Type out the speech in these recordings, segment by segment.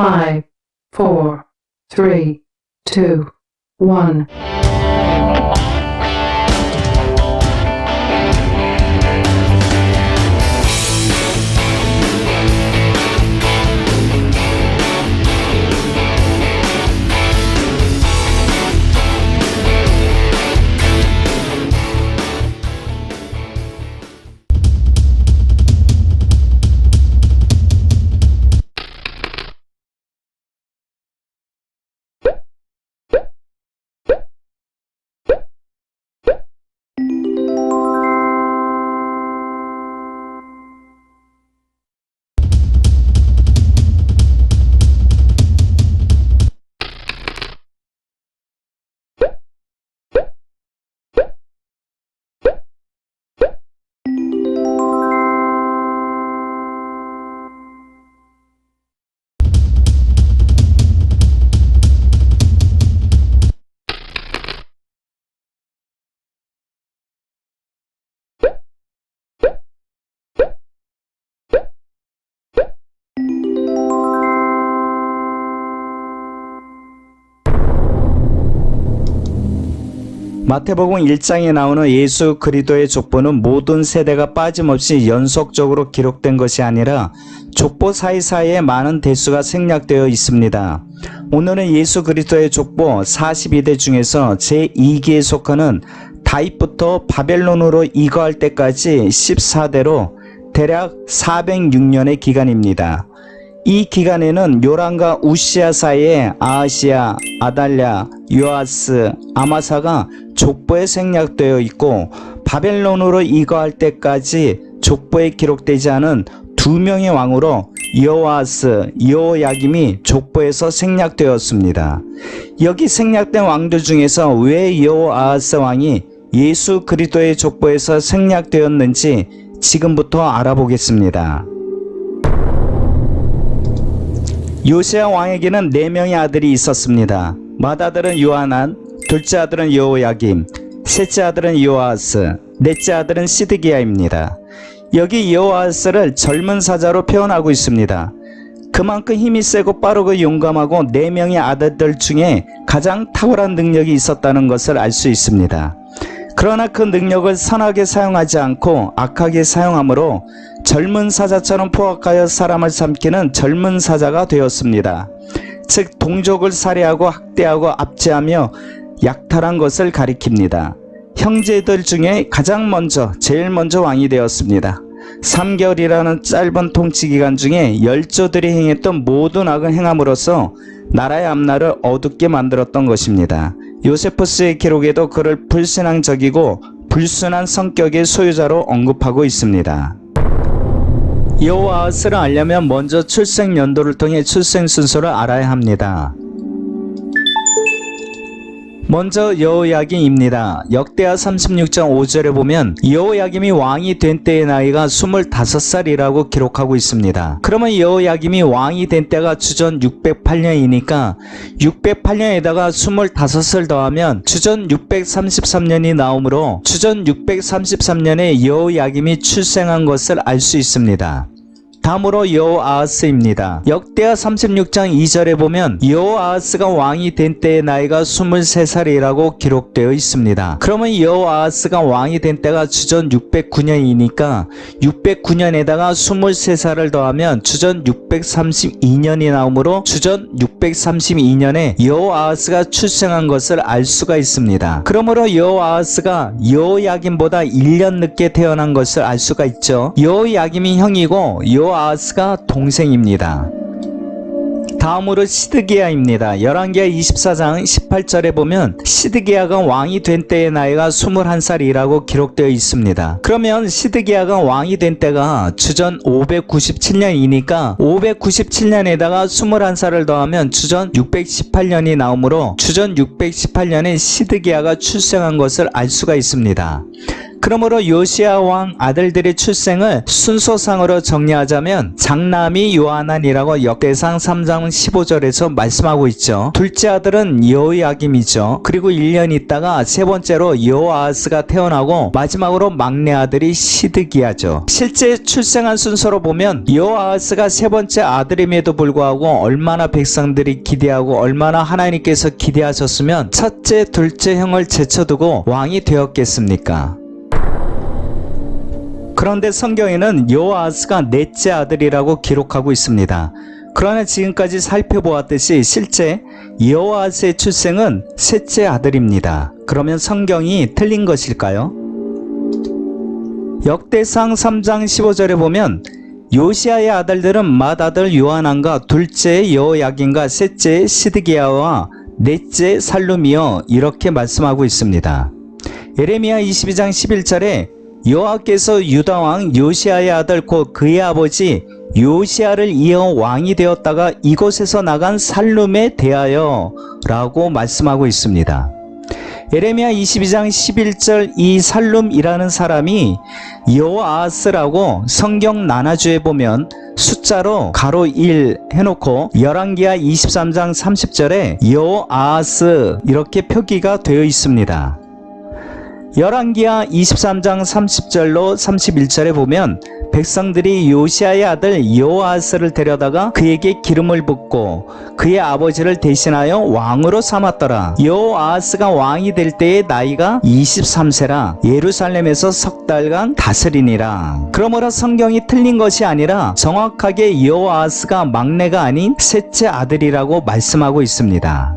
5, 4, 3, 2, 1. 마태복음 1장에 나오는 예수 그리스도의 족보는 모든 세대가 빠짐없이 연속적으로 기록된 것이 아니라 족보 사이사이에 많은 대수가 생략되어 있습니다. 오늘은 예수 그리스도의 족보 42대 중에서 제2기에 속하는 다윗부터 바벨론으로 이거할 때까지 14대로 대략 406년의 기간입니다. 이 기간에는 요람과 우시야 사이에 아하시야, 아달랴, 요아스, 아마사가 족보에 생략되어 있고 바벨론으로 이거할 때까지 족보에 기록되지 않은 두 명의 왕으로 여호아스, 여호야김이 족보에서 생략되었습니다. 여기 생략된 왕들 중에서 왜 여호아스 왕이 예수 그리스도의 족보에서 생략되었는지 지금부터 알아보겠습니다. 요시야 왕에게는 4명의 아들이 있었습니다. 맏아들은 요하난, 둘째 아들은 여호야김, 셋째 아들은 요아스, 넷째 아들은 시드기야입니다. 여기 여호아스를 젊은 사자로 표현하고 있습니다. 그만큼 힘이 세고 빠르고 용감하고 4명의 아들들 중에 가장 탁월한 능력이 있었다는 것을 알 수 있습니다. 그러나 그 능력을 선하게 사용하지 않고 악하게 사용하므로 젊은 사자처럼 포악하여 사람을 삼키는 젊은 사자가 되었습니다. 즉 동족을 살해하고 학대하고 압제하며 약탈한 것을 가리킵니다. 형제들 중에 제일 먼저 왕이 되었습니다. 3개월이라는 짧은 통치기간 중에 열조들이 행했던 모든 악을 행함으로써 나라의 앞날을 어둡게 만들었던 것입니다. 요세푸스의 기록에도 그를 불신앙적이고 불순한 성격의 소유자로 언급하고 있습니다. 여호아스를 알려면 먼저 출생 연도를 통해 출생 순서를 알아야 합니다. 먼저 여호야김입니다. 역대하 36장 5절에 보면 여호야김이 왕이 된 때의 나이가 25살이라고 기록하고 있습니다. 그러면 여호야김이 왕이 된 때가 주전 608년이니까 608년에다가 25을 더하면 주전 633년이 나오므로 주전 633년에 여호야김이 출생한 것을 알 수 있습니다. 다음으로 여호아스입니다. 역대하 36장 2절에 보면 여호아스가 왕이 된 때의 나이가 23살이라고 기록되어 있습니다. 그러면 여호아스가 왕이 된 때가 주전 609년이니까 609년에다가 23살을 더하면 주전 632년이 나오므로 주전 632년에 여호아스가 출생한 것을 알 수가 있습니다. 그러므로 여호아스가 여호야김보다 1년 늦게 태어난 것을 알 수가 있죠. 여호야김이 형이고 여호아스가 동생입니다. 다음으로 시드기야입니다. 열왕기하 24장 18절에 보면 시드기야가 왕이 된 때의 나이가 21살이라고 기록되어 있습니다. 그러면 시드기야가 왕이 된 때가 주전 597년이니까 597년에다가 21살을 더하면 주전 618년이 나오므로 주전 618년에 시드기야가 출생한 것을 알 수가 있습니다. 그러므로 요시야 왕 아들들의 출생을 순서상으로 정리하자면 장남이 요하난이라고 역대상 3장 15절에서 말씀하고 있죠. 둘째 아들은 여호야김이죠. 그리고 1년 있다가 세 번째로 여호아하스가 태어나고 마지막으로 막내 아들이 시드기야죠. 실제 출생한 순서로 보면 여호아하스가 세 번째 아들임에도 불구하고 얼마나 백성들이 기대하고 얼마나 하나님께서 기대하셨으면 첫째, 둘째 형을 제쳐두고 왕이 되었겠습니까? 그런데 성경에는 여호아하스가 넷째 아들이라고 기록하고 있습니다. 그러나 지금까지 살펴보았듯이 실제 여호아하스의 출생은 셋째 아들입니다. 그러면 성경이 틀린 것일까요? 역대상 3장 15절에 보면 요시야의 아들들은 맏아들 요하난과 둘째 여호야긴과 셋째 시드기야와 넷째 살룸이여 이렇게 말씀하고 있습니다. 예레미야 22장 11절에 여호와께서 유다왕 요시야의 아들 곧 그의 아버지 요시야를 이어 왕이 되었다가 이곳에서 나간 살룸에 대하여 라고 말씀하고 있습니다. 예레미야 22장 11절 이 살룸이라는 사람이 여호아하스라고 성경 나나주에 보면 숫자로 가로 1 해놓고 열왕기하 23장 30절에 여호아하스 이렇게 표기가 되어 있습니다. 열왕기하 23장 30절로 31절에 보면 백성들이 요시야의 아들 여호아하스를 데려다가 그에게 기름을 붓고 그의 아버지를 대신하여 왕으로 삼았더라. 여호아하스가 왕이 될 때의 나이가 23세라 예루살렘에서 석 달간 다스리니라. 그러므로 성경이 틀린 것이 아니라 정확하게 여호아하스가 막내가 아닌 셋째 아들이라고 말씀하고 있습니다.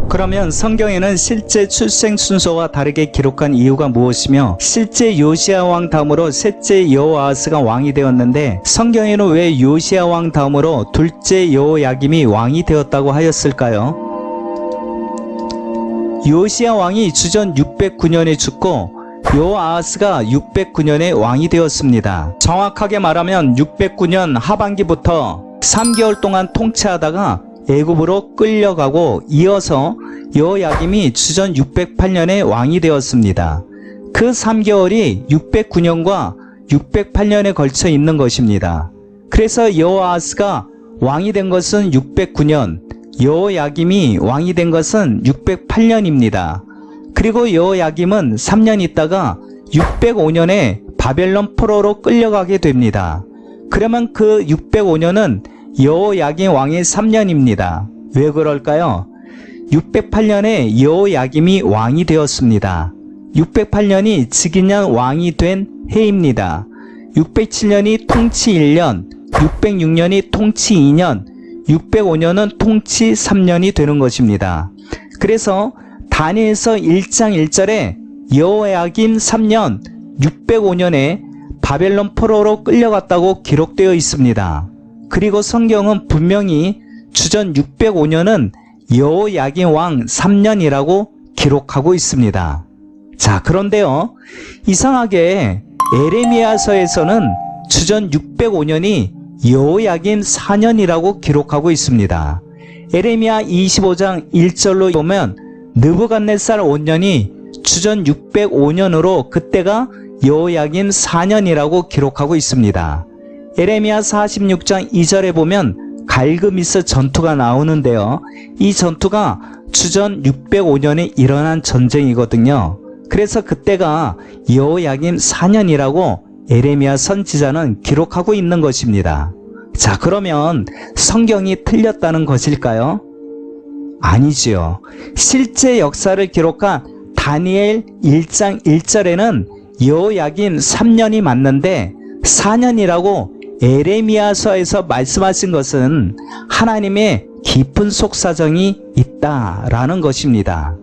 그러면 성경에는 실제 출생 순서와 다르게 기록한 이유가 무엇이며 실제 요시야 왕 다음으로 셋째 여호아하스가 왕이 되었는데 성경에는 왜 요시야 왕 다음으로 둘째 여호야김이 왕이 되었다고 하였을까요? 요시야 왕이 주전 609년에 죽고 여호아하스가 609년에 왕이 되었습니다. 정확하게 말하면 609년 하반기부터 3개월 동안 통치하다가 애굽으로 끌려가고 이어서 여호야김이 주전 608년에 왕이 되었습니다. 그 3개월이 609년과 608년에 걸쳐 있는 것입니다. 그래서 여호아하스가 왕이 된 것은 609년, 여호야김이 왕이 된 것은 608년입니다. 그리고 여호야김은 3년 있다가 605년에 바벨론 포로로 끌려가게 됩니다. 그러면 그 605년은 여호야김 왕의 3년입니다. 왜 그럴까요? 608년에 여호야김이 왕이 되었습니다. 608년이 즉위년 왕이 된 해입니다. 607년이 통치 1년, 606년이 통치 2년, 605년은 통치 3년이 되는 것입니다. 그래서 다니엘서 1장 1절에 여호야김 3년 605년에 바벨론 포로로 끌려갔다고 기록되어 있습니다. 그리고 성경은 분명히 주전 605년은 여호야김 왕 3년이라고 기록하고 있습니다. 자, 그런데요, 이상하게 에레미야서에서는 주전 605년이 여호야김 4년이라고 기록하고 있습니다. 에레미야 25장 1절로 보면 느부갓네살 5년이 주전 605년으로 그때가 여호야김 4년이라고 기록하고 있습니다. 에레미야 46장 2절에 보면 갈그미스 전투가 나오는데요. 이 전투가 주전 605년에 일어난 전쟁이거든요. 그래서 그때가 여호야김 4년이라고 에레미야 선지자는 기록하고 있는 것입니다. 자, 그러면 성경이 틀렸다는 것일까요? 아니지요. 실제 역사를 기록한 다니엘 1장 1절에는 여호야김 3년이 맞는데 4년이라고 에레미야서에서 말씀하신 것은 하나님의 깊은 속사정이 있다라는 것입니다.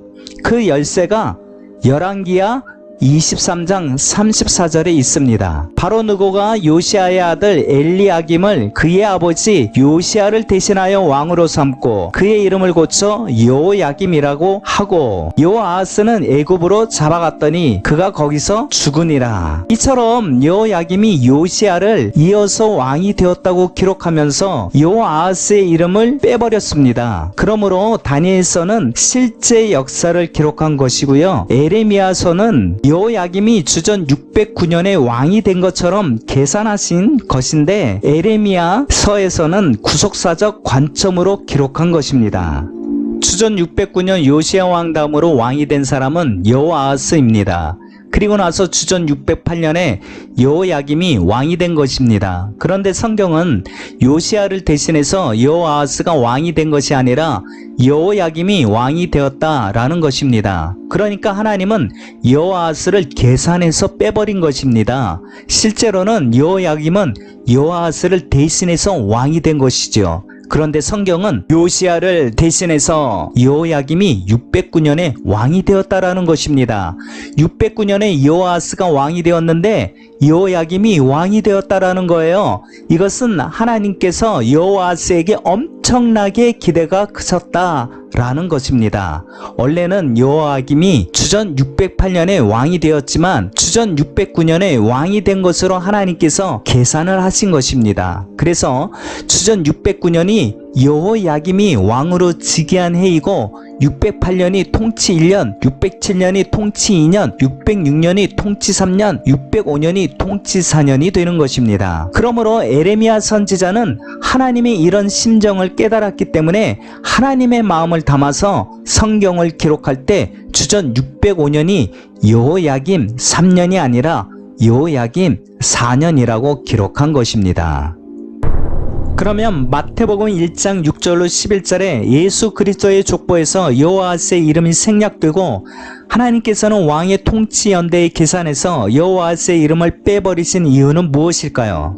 그 열쇠가 열왕기하 23장 34절에 있습니다. 바로 느고가 요시야의 아들 엘리야김을 그의 아버지 요시야를 대신하여 왕으로 삼고 그의 이름을 고쳐 여호야김이라고 하고 여호아하스는 애굽으로 잡아갔더니 그가 거기서 죽으니라. 이처럼 여호야김이 요시야를 이어서 왕이 되었다고 기록하면서 여호아하스의 이름을 빼버렸습니다. 그러므로 다니엘서는 실제 역사를 기록한 것이고요, 에레미야서는 여호야김이 주전 609년에 왕이 된 것처럼 계산하신 것인데 에레미야서에서는 구속사적 관점으로 기록한 것입니다. 주전 609년 요시야 왕 다음으로 왕이 된 사람은 여호아하스입니다. 그리고 나서 주전 608년에 여호야김이 왕이 된 것입니다. 그런데 성경은 요시야를 대신해서 여호아하스가 왕이 된 것이 아니라 여호야김이 왕이 되었다라는 것입니다. 그러니까 하나님은 여호아하스를 계산해서 빼버린 것입니다. 실제로는 여호야김은 여호아하스를 대신해서 왕이 된 것이죠. 그런데 성경은 요시야를 대신해서 여호야김이 609년에 왕이 되었다라는 것입니다. 609년에 여호아하스가 왕이 되었는데 여호야김이 왕이 되었다라는 거예요. 이것은 하나님께서 여호아하스에게 엄청나게 기대가 크셨다라는 것입니다. 원래는 여호야김이 주전 608년에 왕이 되었지만 주전 609년에 왕이 된 것으로 하나님께서 계산을 하신 것입니다. 그래서 주전 609년이 여호야김이 왕으로 즉위한 해이고 608년이 통치 1년, 607년이 통치 2년, 606년이 통치 3년, 605년이 통치 4년이 되는 것입니다. 그러므로 에레미야 선지자는 하나님의 이런 심정을 깨달았기 때문에 하나님의 마음을 담아서 성경을 기록할 때 주전 605년이 여호야김 3년이 아니라 여호야김 4년이라고 기록한 것입니다. 그러면 마태복음 1장 6절로 11절에 예수 그리스도의 족보에서 여호아하스의 이름이 생략되고 하나님께서는 왕의 통치 연대에 계산해서 여호아하스의 이름을 빼버리신 이유는 무엇일까요?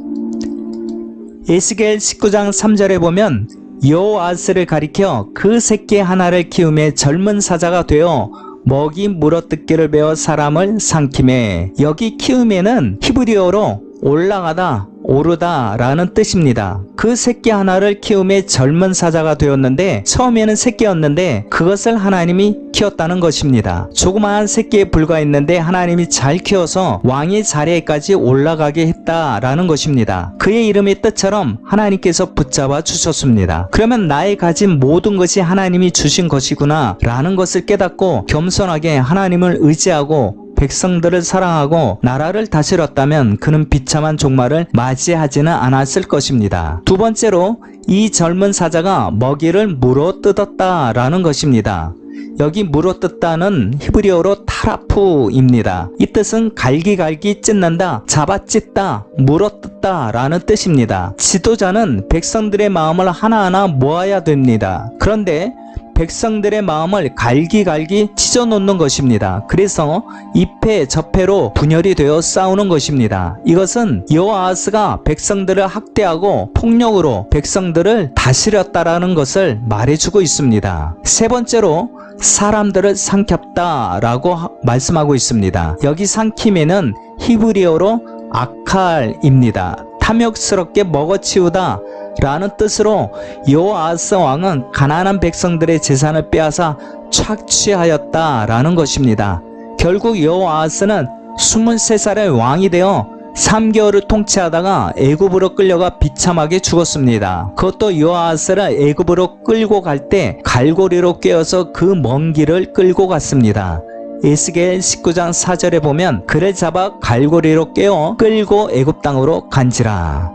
에스겔 19장 3절에 보면 여호아하스를 가리켜 그 새끼 하나를 키우며 젊은 사자가 되어 먹이 물어뜯기를 배워 사람을 삼키매. 여기 키우매는 히브리어로 올라가다, 오르다 라는 뜻입니다. 그 새끼 하나를 키우며 젊은 사자가 되었는데 처음에는 새끼였는데 그것을 하나님이 키웠다는 것입니다. 조그마한 새끼에 불과했는데 하나님이 잘 키워서 왕의 자리에까지 올라가게 했다라는 것입니다. 그의 이름의 뜻처럼 하나님께서 붙잡아 주셨습니다. 그러면 나의 가진 모든 것이 하나님이 주신 것이구나 라는 것을 깨닫고 겸손하게 하나님을 의지하고 백성들을 사랑하고 나라를 다스렸다면 그는 비참한 종말을 맞이하지는 않았을 것입니다. 두 번째로 이 젊은 사자가 먹이를 물어 뜯었다라는 것입니다. 여기 물어 뜯다는 히브리어로 타라프입니다. 이 뜻은 갈기갈기 찢는다, 잡아찢다, 물어 뜯다 라는 뜻입니다. 지도자는 백성들의 마음을 하나하나 모아야 됩니다. 그런데 백성들의 마음을 갈기갈기 찢어놓는 것입니다. 그래서 이패 저패로 분열이 되어 싸우는 것입니다. 이것은 여호아하스가 백성들을 학대하고 폭력으로 백성들을 다스렸다라는 것을 말해주고 있습니다. 세 번째로 사람들을 삼켰다라고 말씀하고 있습니다. 여기 삼킴에는 히브리어로 아칼입니다. 탐욕스럽게 먹어치우다 라는 뜻으로 여호아하스 왕은 가난한 백성들의 재산을 빼앗아 착취하였다라는 것입니다. 결국 여호아하스는 23살의 왕이 되어 3개월을 통치하다가 애굽으로 끌려가 비참하게 죽었습니다. 그것도 여호아하스를 애굽으로 끌고 갈 때 갈고리로 꿰어서 그 먼 길을 끌고 갔습니다. 에스겔 19장 4절에 보면 그를 잡아 갈고리로 꿰어 끌고 애굽 땅으로 간지라.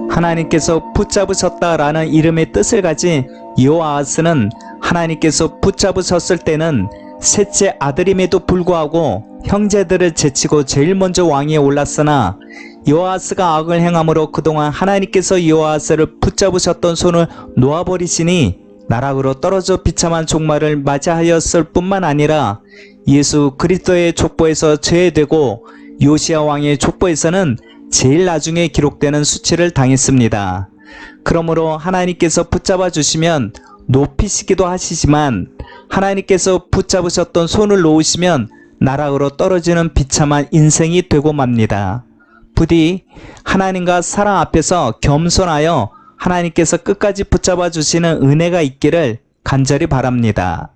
하나님께서 붙잡으셨다라는 이름의 뜻을 가진 여호아하스는 하나님께서 붙잡으셨을 때는 셋째 아들임에도 불구하고 형제들을 제치고 제일 먼저 왕위에 올랐으나 여호아하스가 악을 행함으로 그동안 하나님께서 여호아하스를 붙잡으셨던 손을 놓아버리시니 나락으로 떨어져 비참한 종말을 맞이하였을 뿐만 아니라 예수 그리스도의 족보에서 제외되고 요시야 왕의 족보에서는 제일 나중에 기록되는 수치를 당했습니다. 그러므로 하나님께서 붙잡아 주시면 높이시기도 하시지만 하나님께서 붙잡으셨던 손을 놓으시면 나락으로 떨어지는 비참한 인생이 되고 맙니다. 부디 하나님과 사랑 앞에서 겸손하여 하나님께서 끝까지 붙잡아 주시는 은혜가 있기를 간절히 바랍니다.